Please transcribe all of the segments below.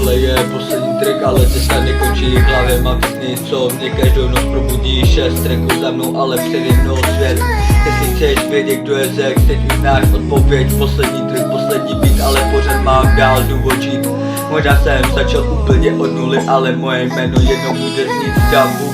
Tohle je poslední track, ale cesta nekončí v hlavě. Mám pěkný, co mě každou noc probudí. 6 tracků za mnou, ale přede mnou svět. Jestli chceš vědět, kdo je Zex, teď už znáš odpověď. Poslední track, poslední beat, ale pořád mám dál důvod žít. Možná jsem začal úplně od nuly, ale moje jméno jednou bude znít v davu.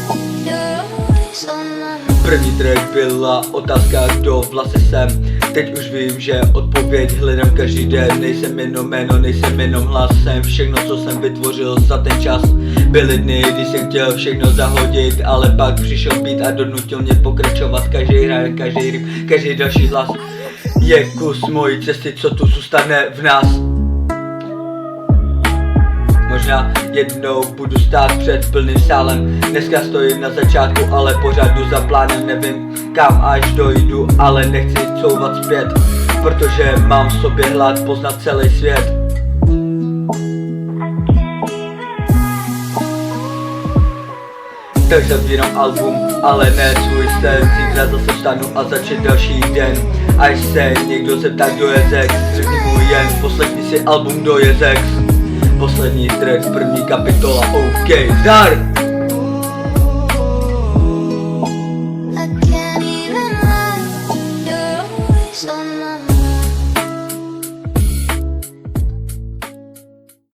První track byla otázka, kdo vlastně jsem. Teď už vím, že odpověď hledám každý den. Nejsem jenom jméno, nejsem jenom hlas. Jsem všechno, co jsem vytvořil za ten čas. Byly dny, kdy jsem chtěl všechno zahodit, ale pak přišel beat a donutil mě pokračovat. Každý hraje, každý rym, každý další hlas je kus mojí cesty, co tu zůstane v nás. Možná jednou budu stát před plným sálem. Dneska stojím na začátku, ale pořád jdu za plánem. Nevím kam až dojdu, ale nechci couvat zpět, protože mám v sobě hlad poznat celý svět. Tak zavírám album, ale ne svůj sen. Zítra zase vstanu a začne další den. Až se někdo zeptá, kdo je Zex, řekni mu jen poslechni si album, kdo je Zex. Poslední track, první kapitola, OK, zdar!